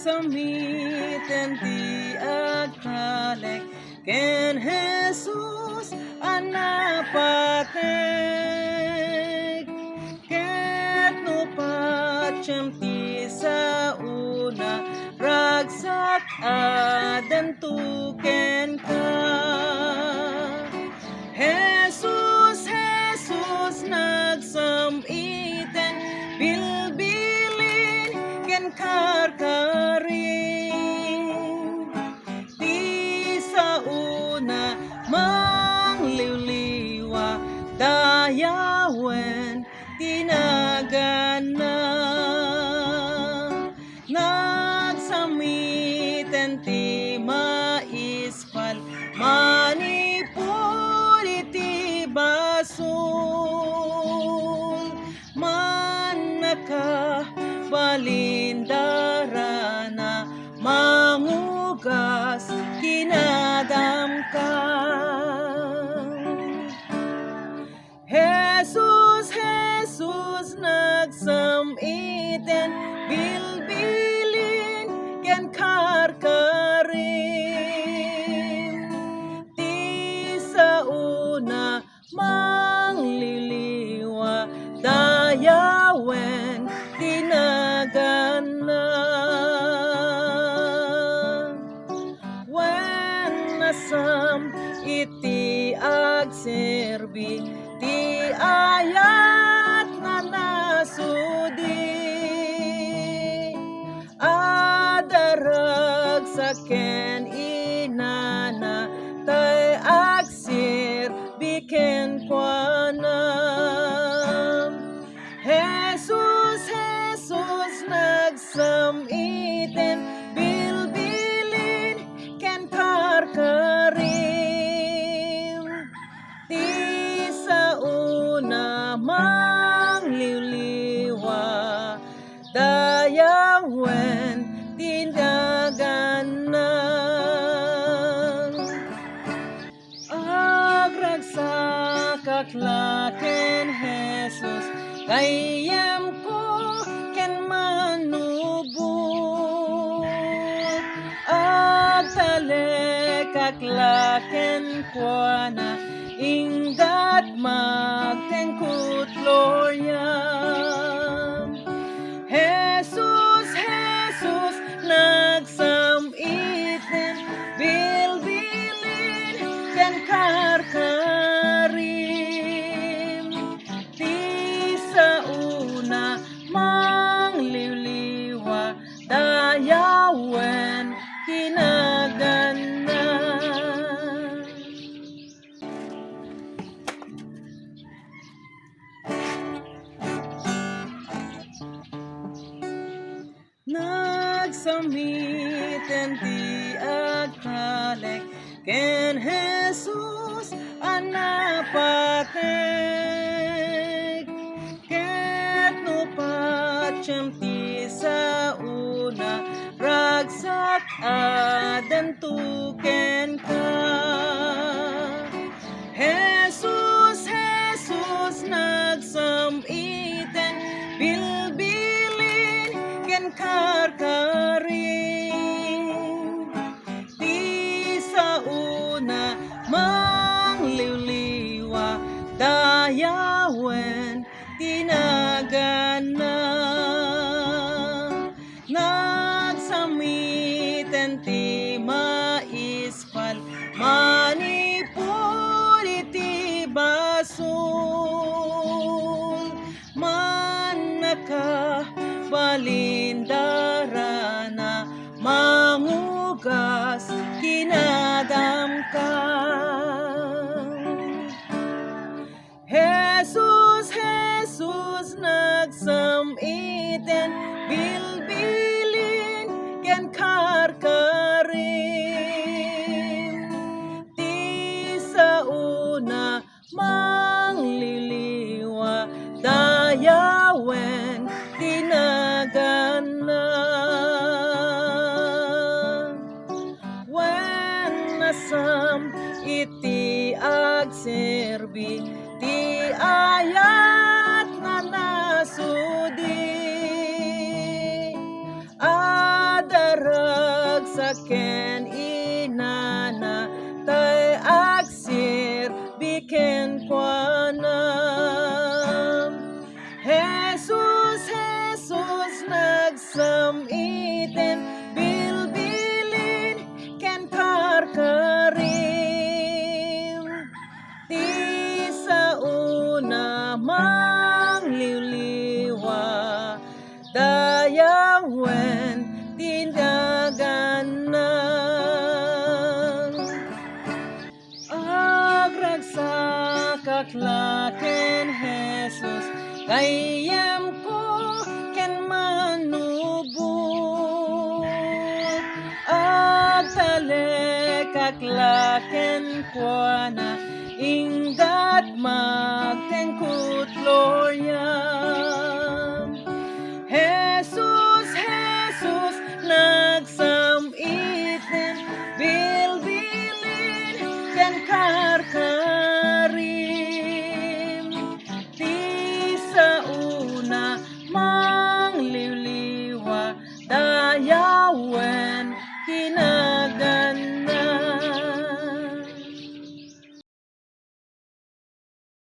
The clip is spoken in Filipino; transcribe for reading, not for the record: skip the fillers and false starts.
Nagsamitan ti agtalek ken Jesus anapatek ket no patyem ti sa una ragsak adantu ken ka. Jesus, Jesus nagsamiten bilbilin ken karkarin di sa una mangliwliwa dayawen tinagana nagsamitan ti maispal manipur iti basol manaka balindarana mangugas kinadamka. Jesus, Jesus nagsamiten bilbilin ken karkarin ti sa una mangliliwa dayawen tinagana wen nasam iti agserbi ti ayat na nasudi adarag sa ken inana tay agsir biken kuana. Jesus, Jesus nagsamiten bilbilin ken karkarin ti sa una mangliliwa dayawen tinaganan agragsak aklaken Jesus kayem ko ken manubot agtalek aklaken kuana inggat magtengkut loryam. Jesus, Jesus nagsamiten bilbilin ken karkarin ti sa una mangliliwa dayawen tinagana. Nagsamitan ti agtalek ken Jesus anapatek ket no patyem ti sa una ragsak adantu ken ka. Jesus, Jesus nagsamiten bilbilin ken karkarin ti sa una mangliliwa dayawen tinagana nagsamitan ti maispal manipur iti basol manaka balindarana mangugas kinadamka. Jesus, Jesus nagsamiten bilbilin ken karkarin ti sa una mangliliwa dayawen tinagana wen nasam iti agserbi ti ayat na nasudi adara ken inana tay agsir biken kuana. Jesus, Jesus nagsamiten bilbilin ken karkarim. Ti sa una mangliliwa dayawen tinaganan. Agragsak aklaken Jesus gayem ko ken manubot. Agtalek aklaken kuana inggat magtengkut loryam. Jesus, Jesus nagsamiten bilbilin ken karkarim. Ti sa una mangliliwa dayawen tina